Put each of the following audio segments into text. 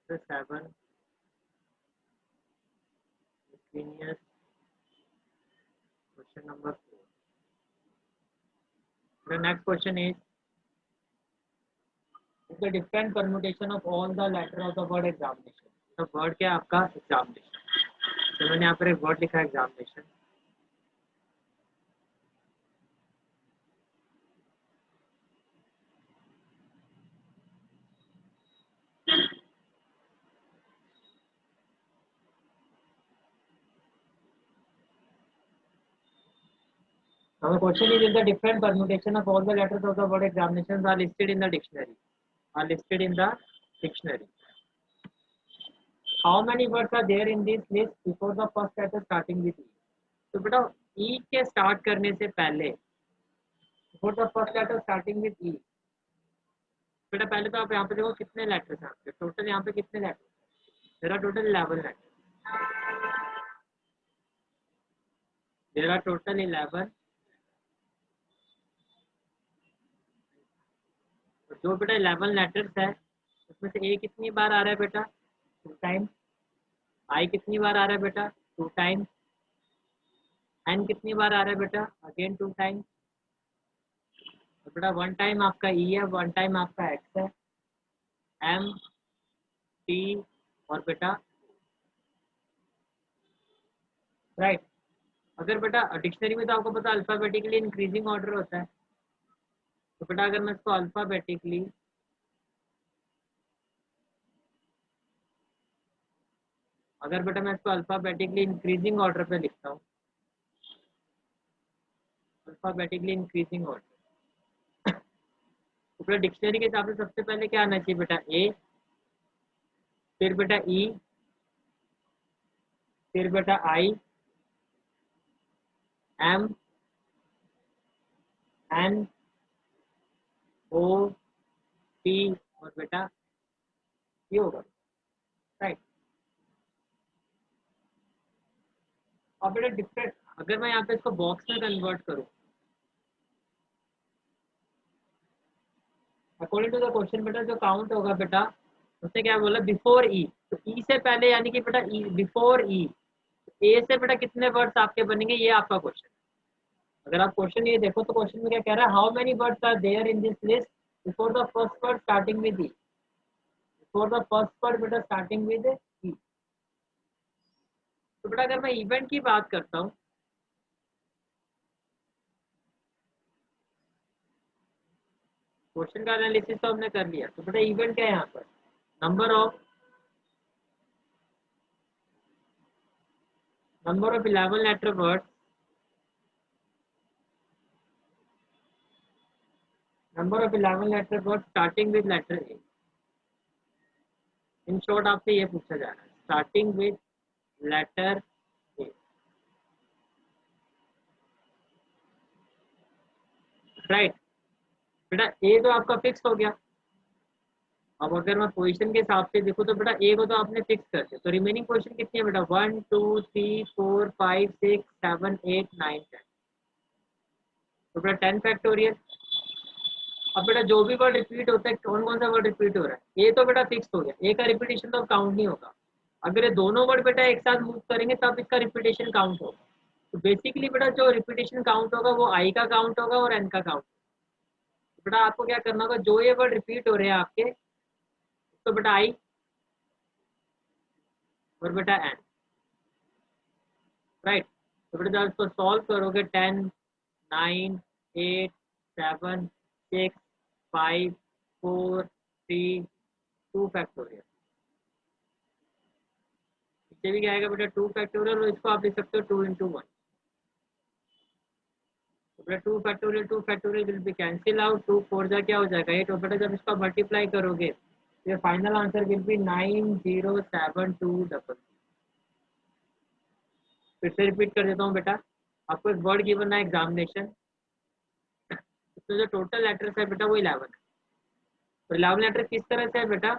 7 miscellaneous question number 4. The next question is the different permutation of all the letter of the word examination. तो word क्या है आपका examination. तो मैंने यहाँ पर एक वर्ड लिखा है examination. Now the question is if the different permutation of all the letters of the word examinations are listed in the dictionary. Are listed in the dictionary. How many words are there in this list before the first letter starting with E? तो बेटा E के start करने से पहले before the first letter starting with E. बेटा पहले तो आप यहाँ पे देखो कितने लेटर्स हैं आपके. टोटल यहाँ पे कितने letters? There are total 11 letters. There are total 11. जो बेटा 11 लेटर्स है उसमें से ए कितनी बार आ रहा है बेटा? 2 टाइम. आई कितनी बार आ रहा है बेटा? 2 टाइम. एन कितनी बार आ रहा है बेटा? Again 2 time. तो बेटा 1 टाइम आपका ई है, 1 टाइम आपका एक्स है, एम टी और बेटा राइट. अगर बेटा डिक्शनरी में तो आपको पता अल्फाबेटिकली इंक्रीजिंग ऑर्डर होता है. तो बेटा अगर मैं इसको अल्फाबेटिकली इंक्रीजिंग ऑर्डर पे लिखता हूँ, अल्फाबेटिकली इंक्रीजिंग ऑर्डर, तो बेटा डिक्शनरी के हिसाब से सबसे पहले क्या आना चाहिए बेटा? ए, फिर बेटा ई, फिर बेटा आई, एम, एन, ओ, टी और बेटा ये होगा राइट. और बेटा डिफरेंट अगर मैं यहाँ पे इसको बॉक्स में कन्वर्ट करूँ अकॉर्डिंग टू द क्वेश्चन बेटा जो काउंट होगा बेटा उसने क्या बोला? बिफोर ई. तो ई से पहले यानी कि बेटा ई बिफोर ई. ए से बेटा कितने वर्ड्स आपके बनेंगे ये आपका क्वेश्चन. अगर आप क्वेश्चन ये देखो तो क्वेश्चन में क्या कह रहा है? How many words are there in this list before the first word starting with E. Before the first word बेटा स्टार्टिंग विद ई. तो बेटा अगर मैं इवेंट की बात करता हूँ क्वेश्चन का एनालिसिस तो हमने कर लिया. तो बेटा इवेंट क्या है यहाँ पर? Number of 11 letter words, number of 11 letter word starting with letter A. In short आपसे ये पूछा जा रहा है starting with letter A right. बेटा ए तो आपका फिक्स हो गया. अब अगर मैं पोजीशन के हिसाब से देखूँ तो बेटा ए को तो आपने फिक्स कर दिया. तो रिमेनिंग पोजीशन कितनी है बेटा? 1 2 3 4 5 6 7 8 9 10. तो बेटा 10 फैक्टोरियल. अब बेटा जो भी वर्ड रिपीट होता है कौन कौन सा वर्ड रिपीट हो रहा है? ए तो बेटा फिक्स हो गया. ए का रिपीटेशन तो काउंट नहीं होगा. अगर ये दोनों वर्ड बेटा एक साथ मूव करेंगे तब इसका रिपीटेशन काउंट होगा. तो बेसिकली बेटा जो रिपीटेशन काउंट होगा वो आई का काउंट होगा और एन का काउंट. बेटा आपको क्या करना होगा? जो ये वर्ड रिपीट हो रहे हैं आपके तो बेटा आई और बेटा एन राइट. तो बेटा जब इसको सॉल्व करोगे 10 9 8 7 6 5 4 3 2 फैक्टोरियल. नीचे भी क्या आएगा बेटा? 2 फैक्टोरियल. और इसको आप लिख सकते हो 2 into 1. तो बेटा 2 factorial will be cancel out. 2 4 जा क्या हो जाएगा? 8. और बेटा जब इसका मल्टीप्लाई करोगे तो फाइनल आंसर विल बी 90723. फिर से रिपीट कर देता हूँ बेटा. आपको एक वर्ड गिवन है एग्जामिनेशन. इसमें जो टोटल लेटर्स है बेटा वो 11 है. तो 11 लेटर किस तरह से है बेटा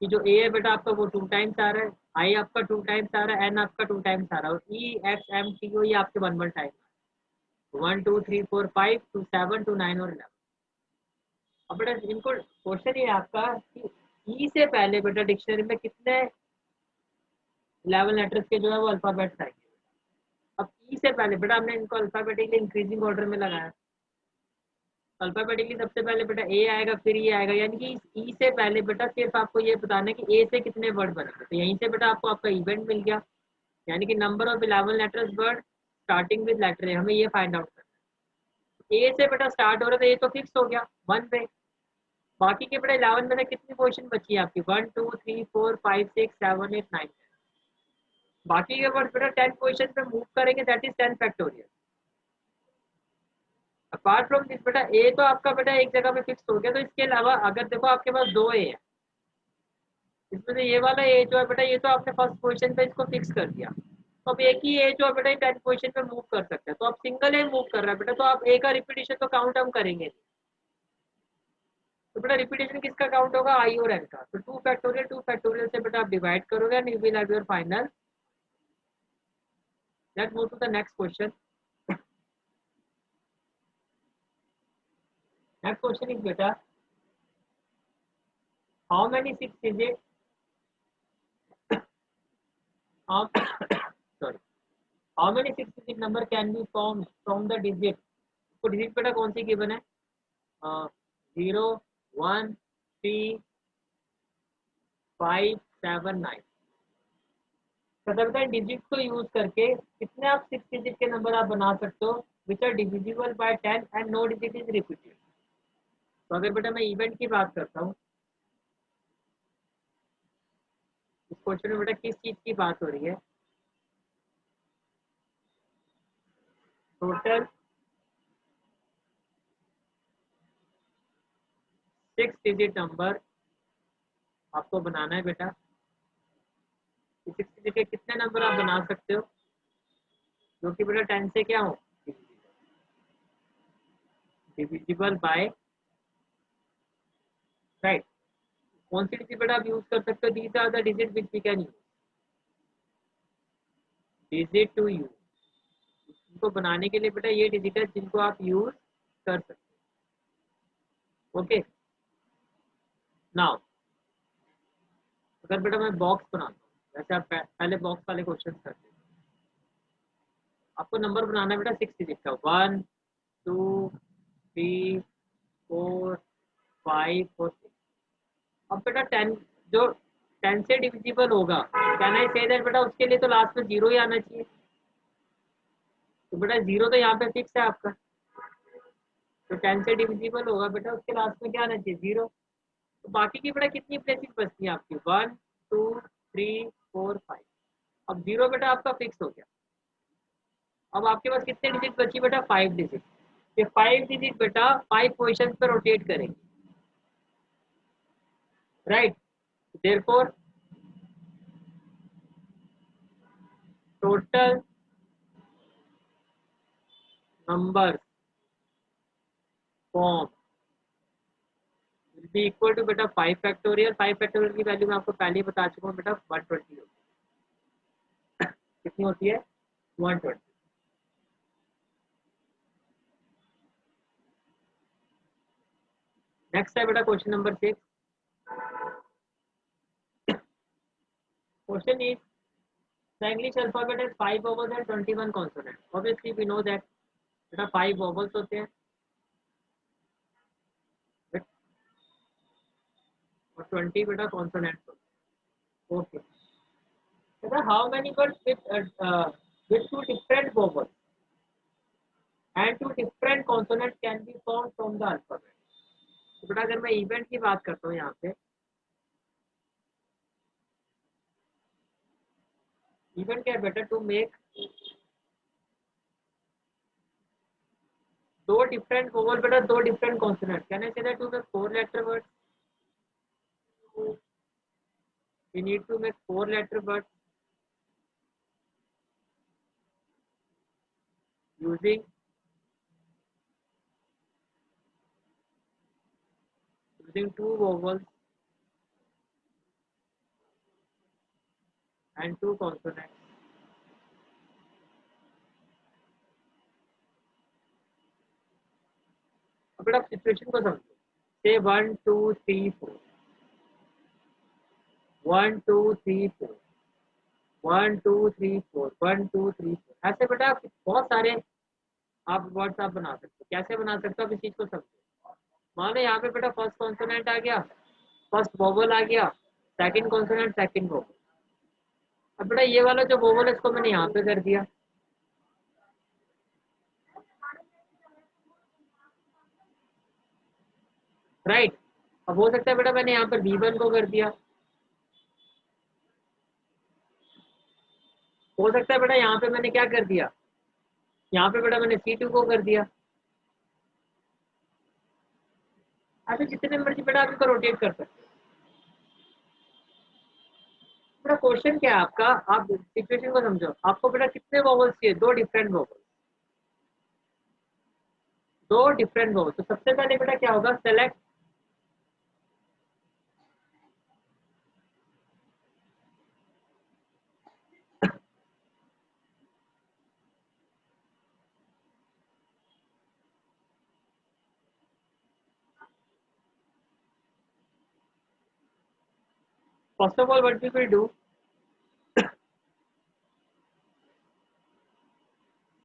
कि जो ए है बेटा आपका वो 2 टाइम्स आ रहा है, आई आपका 2 टाइम्स आ रहा है, एन आपका 2 टाइम्स आ रहा है और ई एक्स एम टी ओ ये आपके 1 टाइम 1 2 3 4 5 2 7 2 9 और 11. अब बेटा इनको क्वेश्चन ये आपका कि ई से पहले बेटा डिक्शनरी में कितने 11 लेटर्स के जो है वो अल्फाबेट्स आएंगे। अब ई से पहले बेटा हमने इनको अल्फाबेटिकली इंक्रीजिंग ऑर्डर में लगाया। अल्फाबेटिकली सबसे पहले बेटा ए आएगा, फिर ये आएगा, यानी कि ई से पहले बेटा सिर्फ आपको ये बताना है कि ए से कितने वर्ड बनेंगे। तो यहीं से बेटा आपको आपका इवेंट मिल गया, यानी कि number of 11 letters word starting with letter A, हमें ये फाइंड आउट करना है। ए से बेटा स्टार्ट हो रहा था, ये तो फिक्स हो गया 1 पे। बाकी के बेटा 11 में से कितनी पोजीशन बची है आपकी? 1 2 3 4 5 6 7 8 9। बाकी के वर्ड बेटा 10 पोजीशन पे मूव करेंगे, that is 10 factorial. Apart from this बेटा ए तो आपका बेटा एक जगह पे फिक्स हो गया। तो इसके अलावा अगर देखो आपके पास 2 ए है, इसमें से ये वाला ए जो है बेटा, ये तो आपने फर्स्ट पोजीशन पे इसको फिक्स कर दिया। तो अब एक ही ए जो है बेटा 10 पोजीशन पे मूव कर सकते हैं। तो अब सिंगल ए मूव कर रहा है बेटा, तो आप ए का रिपीटेशन तो काउंट हम करेंगे। तो बेटा रिपीटेशन किसका काउंट होगा? आई और एन का। तो 2 फैक्टोरियल से बेटा आप डिवाइड करोगे and you will have your final. Let's move to the next question. Next question is बेटा, how many 6 digit of sorry, how many 6 digit number can be formed from the digit? तो digit बेटा कौन सी given है? 0 1 3 5 7 9। मतलब digit को use करके कितने आप 6 डिजिट के नंबर आप बना सकते हो which are divisible by 10 and no digit is repeated. तो अगर बेटा मैं इवेंट की बात करता हूँ, इस क्वेश्चन में बेटा किस चीज की बात हो रही है? टोटल 6 डिजिट नंबर आपको बनाना है बेटा। 6 डिजिट के कितने नंबर आप बना सकते हो जो कि बेटा 10 से क्या हो? Divisible by, right. कौन सी डिजिट बेटा आप यूज कर सकते हो? These are the digit which we can use, digit to use. इनको बनाने के लिए बेटा ये डिजिट है जिनको आप यूज कर सकते हो। ओके, नाउ अगर बेटा मैं बॉक्स बनाता हूँ, जैसे आप पहले बॉक्स वाले क्वेश्चन करते हैं, आपको नंबर बनाना है बेटा 6 डिजिट का। 1 2 3 4 5 और 6। अब बेटा 10 जो 10 से डिविजिबल होगा, कैन आई से दैट बेटा उसके लिए तो लास्ट में 0 ही आना चाहिए। तो बेटा 0 तो यहाँ पे फिक्स है आपका। तो 10 से डिविजिबल होगा बेटा, उसके लास्ट में क्या आना चाहिए? 0। तो बाकी की बेटा कितनी प्लेसेस बचती हैं आपकी? 1 2 3 4 5। अब 0 बेटा आपका फिक्स हो गया। अब आपके पास कितने डिजिट बची बेटा? 5 डिजिट। ये 5 डिजिट बेटा 5 पोजिशन पर रोटेट करेंगे, right. Therefore total number form will be equal to बेटा 5 फैक्टोरियल। 5 फैक्टोरियल की वैल्यू मैं आपको पहले ही बता चुका हूँ बेटा, 120 होती है। कितनी होती है? 120। नेक्स्ट है बेटा question number 6। Question is the English alphabet has 5 vowels and 21 consonants. Obviously we know that बेटा 5 vowels होते हैं और 20 बेटा कॉन्सोनेंट्स होते हैं। ओके बेटा, how many words with two different vowels and two different consonants can be formed from the alphabet? तो बेटा अगर मैं इवेंट की बात करता हूँ यहाँ पे, इवेंट क्या है बेटा? टू मेक दो डिफरेंट वोवल बेटा, दो different consonant. Can I say that to make 4 letter word? we need to make 4 letter words using two vowels and two consonants. अब बेटा सिचुएशन को समझो। से 1 2 3 4 1 2 3 4, 1 2 3 4, 1 2 3 4, ऐसे बेटा बहुत सारे आप वर्ड्स आप बना सकते हो। कैसे बना सकते हो आप इस चीज को समझो। मान लो यहाँ पे बेटा फर्स्ट कॉन्सोनेंट आ गया, फर्स्ट वोवल आ गया, सेकंड कॉन्सोनेंट सेकंड वोवल। अब बेटा ये वाला जो वोवल है इसको मैंने यहाँ पे कर दिया, राइट। अब हो सकता है बेटा मैंने यहाँ पर B1 को कर दिया, हो सकता है बेटा यहाँ पे मैंने क्या कर दिया, यहाँ पे बेटा मैंने C2 को कर दिया। ऐसे जितने मर्जी बेटा आप इनको रोटेट कर सकते हो। बेटा क्वेश्चन क्या है आपका, आप सिचुएशन को समझो। आपको बेटा कितने वोवल्स चाहिए, दो डिफरेंट वोवल्स, दो डिफरेंट वोवल्स। तो सबसे पहले बेटा क्या होगा, select first of all what we will do,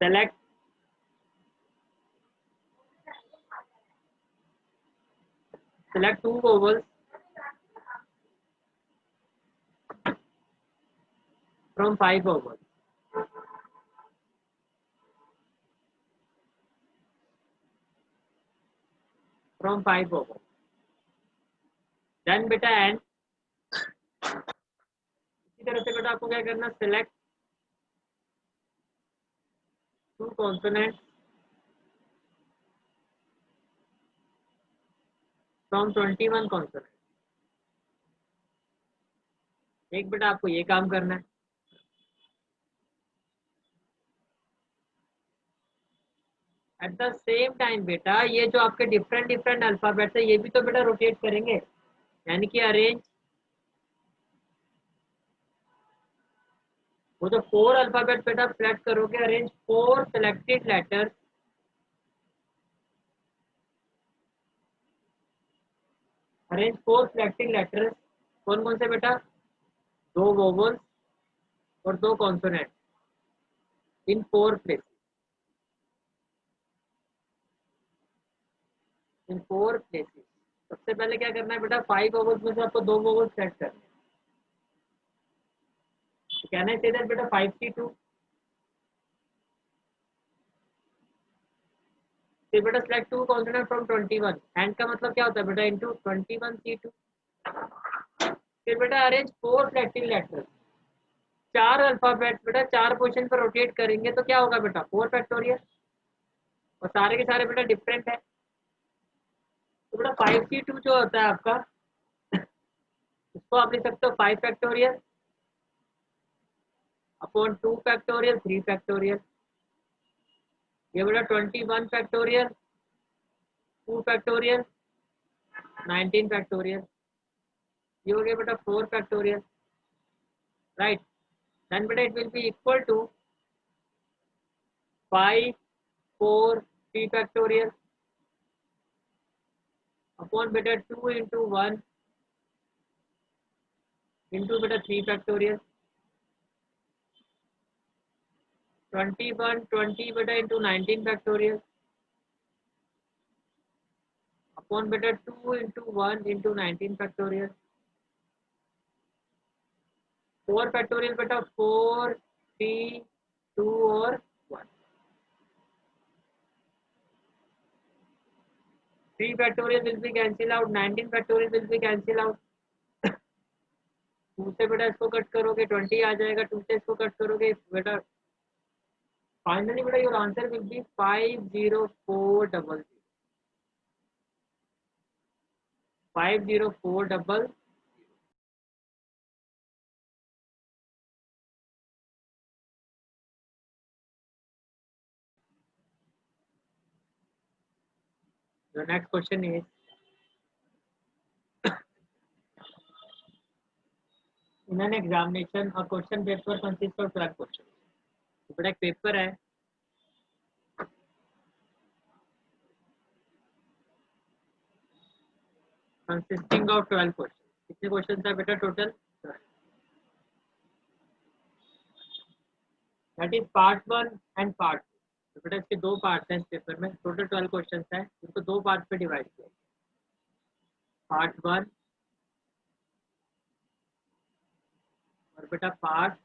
select select two vowels from five vowels. From five vowels. Then बेटा and इसी तरह से बेटा आपको क्या करना, select two consonants from 21 consonants. एक बेटा आपको ये काम करना है। एट द सेम टाइम बेटा ये जो आपके डिफरेंट डिफरेंट अल्फाबेट्स है ये भी तो बेटा रोटेट करेंगे, यानी कि अरेंज, वो जो फोर अल्फाबेट बेटा सिलेक्ट करोगे, arrange four selected letters, arrange four selected letters, कौन कौन से बेटा, दो वोवल्स और दो कॉन्सोनेंट इन फोर प्लेसेस, इन फोर प्लेसेस। सबसे पहले क्या करना है बेटा, फाइव वोवल्स में से आपको दो वोवल्स सेलेक्ट करने हैं। तो कहना है दैट बेटा 5C2, फिर बेटा select two consonant from 21, and का मतलब क्या होता है बेटा, इनटू 21C2। फिर बेटा अरेंज फोर सिलेक्टेड लेटर्स, चार अल्फाबेट्स बेटा चार पोजीशन पर रोटेट करेंगे तो क्या होगा बेटा, 4 फैक्टोरियल, और सारे के सारे बेटा डिफरेंट है। तो बेटा 5C2 जो होता है आपका, उसको आप लिख सकते हो 5 फैक्टोरियल अपॉन 2 फैक्टोरियल 3 फैक्टोरियल। ये बेटा 21 फैक्टोरियल 2 फैक्टोरियल 19 फैक्टोरियल। ये हो गया बेटा 4 फैक्टोरियल, राइट। देन बेटा it will be equal to 5 4 3 factorial upon बेटा 2 इंटू 1 इंटू बेटा 3 फैक्टोरियल, 21 20 बेटा इंटू 19 फैक्टोरियल अपॉन बेटा 2 इंटू 1 इंटू 19 फैक्टोरियल, 4 फैक्टोरियल बेटा 4 3 2 और 1, 3 factorial will be cancel out, 19 factorial will be cancel out. 2 से बेटा इसको कट करोगे 20 आ जाएगा, 2 से इसको कट करोगे बेटा, फाइनली बेटा your answer will be 50400, 50400। The next question is, in an examination a question paper consists of 12 questions। तो बेटा एक पेपर है, consisting of 12 questions। कितने क्वेश्चन है बेटा total, that is part 1 and part 2। तो बेटा इसके दो पार्ट हैं इस पेपर में, टोटल 12 क्वेश्चन है, इसको दो पार्ट पे डिवाइड किया, पार्ट 1 और बेटा पार्ट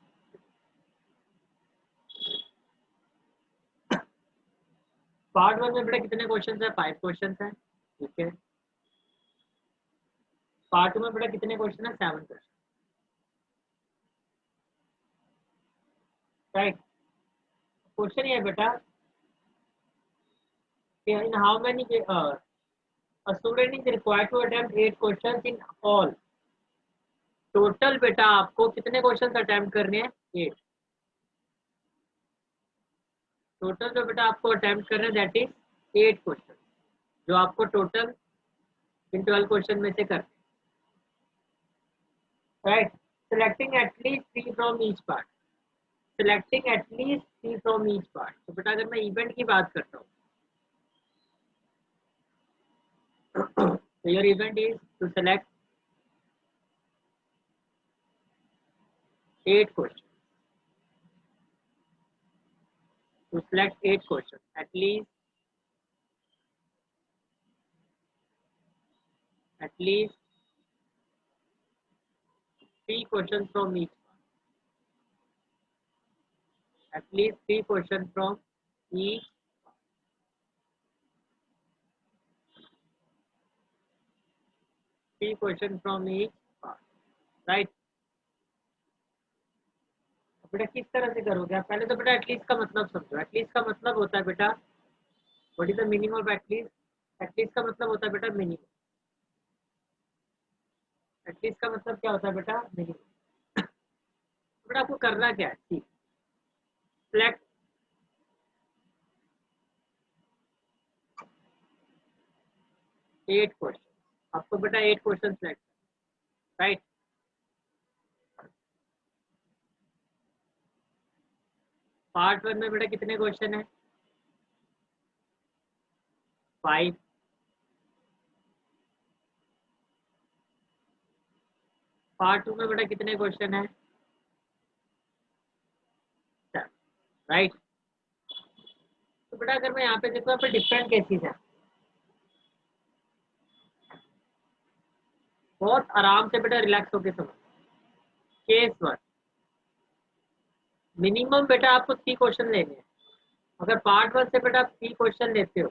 पार्ट 1 में बेटा कितने क्वेश्चन है? 5 क्वेश्चन है, ठीक है। पार्ट 2 में बेटा कितने क्वेश्चन है? 7 क्वेश्चन, राइट। क्वेश्चन ये है बेटा कि in how many a student is required to attempt 8 questions in all। Total बेटा आपको कितने क्वेश्चन अटेम्प्ट करने हैं? 8। टोटल जो बेटा आपको अटेम्प्ट करने हैं दैट इज 8 क्वेश्चन, जो आपको टोटल इन 12 क्वेश्चन में से करने हैं, right. Selecting at least 3 from each part, selecting at least 3 from each part. तो बेटा अगर मैं इवेंट की बात करता हूँ तो your event is to select 8 question, to select 8 questions, at least 3 questions from each part. At least 3 questions from each part. 3 questions from each part, right? बेटा किस तरह से करोगे आप? पहले तो बेटा एटलीस्ट का मतलब समझो। एटलीस्ट का मतलब होता है बेटा, what is the meaning of at least? At least का मतलब होता है बेटा मिनिमम। एटलीस्ट का मतलब क्या होता है बेटा? मिनिमम। बेटा आपको करना क्या है? ठीक, सिलेक्ट 8 क्वेश्चन। आपको बेटा 8 क्वेश्चन सिलेक्ट, राइट। पार्ट 1 में बेटा कितने क्वेश्चन है? 5। पार्ट 2 में बेटा कितने क्वेश्चन है? 7, राइट। तो बेटा अगर मैं यहाँ पे देखूँ, यहाँ पे डिफरेंट केसेस है, बहुत आराम से बेटा रिलैक्स होके समझ। केस 1, मिनिमम बेटा आपको 3 क्वेश्चन लेने हैं। अगर पार्ट 1 से बेटा आप 3 क्वेश्चन लेते हो,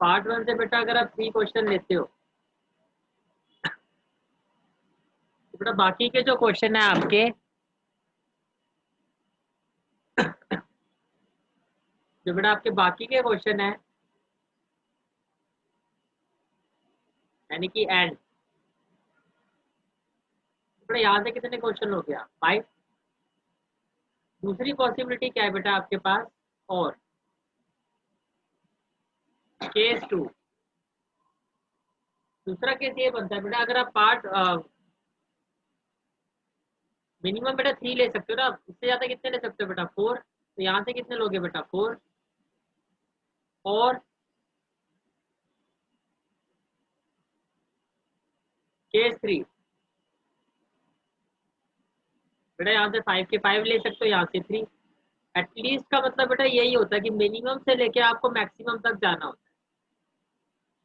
पार्ट 1 से बेटा अगर आप 3 क्वेश्चन लेते हो तो बेटा बाकी के जो क्वेश्चन है आपके, जो बेटा आपके बाकी के क्वेश्चन है, यानी कि एंड, बेटा यहाँ से कितने क्वेश्चन हो गया? 5। दूसरी पॉसिबिलिटी क्या है बेटा आपके पास? और केस 2, दूसरा केस ये बनता है बेटा, अगर आप पार्ट मिनिमम बेटा 3 ले सकते हो ना, इससे ज्यादा कितने ले सकते हो बेटा? 4। तो यहाँ से कितने लोगे बेटा? 4। और केस 3, बेटा यहाँ से 5 के 5 ले सकते हो, यहाँ से 3। एटलीस्ट का मतलब बेटा यही होता है कि मिनिमम से लेके आपको मैक्सिमम तक जाना होता है।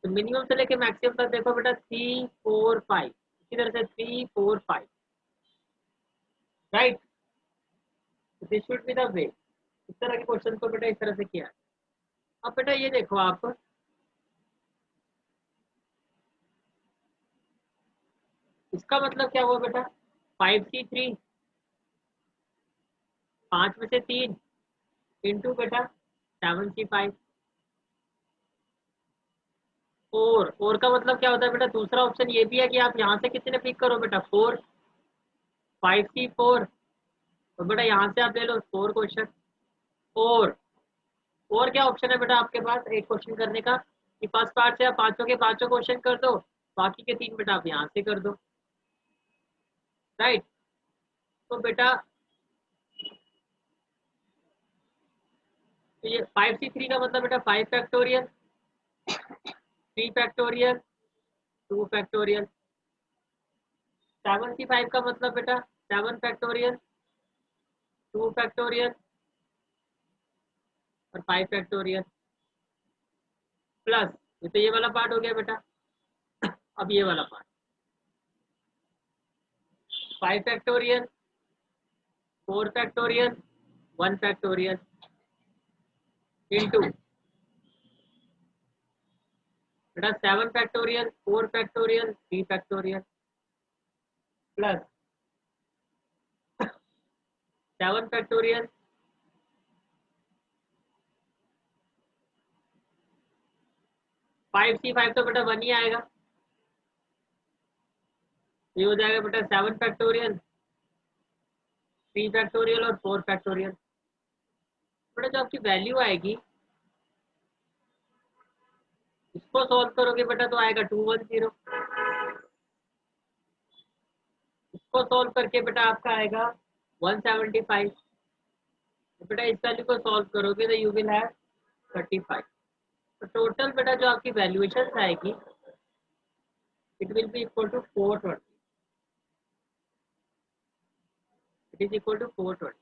तो मिनिमम से लेके मैक्सिमम तक देखो बेटा 3 4 5, इसी तरह से 3 4 5, right. This should be the way. इस तरह के क्वेश्चन को बेटा इस तरह से किया है। अब बेटा ये देखो आप, इसका मतलब क्या हुआ बेटा? 5C3, 5 में से 3 इंटू बेटा 7C5। और का मतलब क्या होता है बेटा? दूसरा ऑप्शन ये भी है कि आप यहाँ से कितने पिक करो बेटा? 4, 5C4। तो बेटा यहाँ से आप ले लो 4 क्वेश्चन। और क्या ऑप्शन है बेटा आपके पास एक क्वेश्चन करने का? कि फर्स्ट पार्ट से आप पांचों के पांचों क्वेश्चन कर दो, बाकी के 3 बेटा आप यहाँ से कर दो, राइट। तो बेटा तो ये 5C3 का मतलब बेटा 5 फैक्टोरियल, 3 फैक्टोरियल, 2 फैक्टोरियल। 7C5 का मतलब बेटा 7 फैक्टोरियल, 2 फैक्टोरियल और 5 फैक्टोरियल प्लस, ये तो ये वाला पार्ट हो गया बेटा। अब ये वाला part 5 factorial, 4 factorial, 1 factorial into बेटा 7 factorial, 4 factorial, 3 factorial plus 7 factorial, 5C5 तो बेटा 1 ही आएगा। ये हो जाएगा बेटा 7 फैक्टोरियल, 3 फैक्टोरियल और 4 फैक्टोरियल। बेटा जो आपकी वैल्यू आएगी इसको सॉल्व करोगे बेटा तो आएगा 210। इसको सॉल्व करके बेटा आपका आएगा 175। तो बेटा इस वैल्यू को सॉल्व करोगे तो यू विल हैव 35। तो टोटल बेटा जो आपकी वैल्यूएशन आएगी it will be equal to 420। It is equal to 420।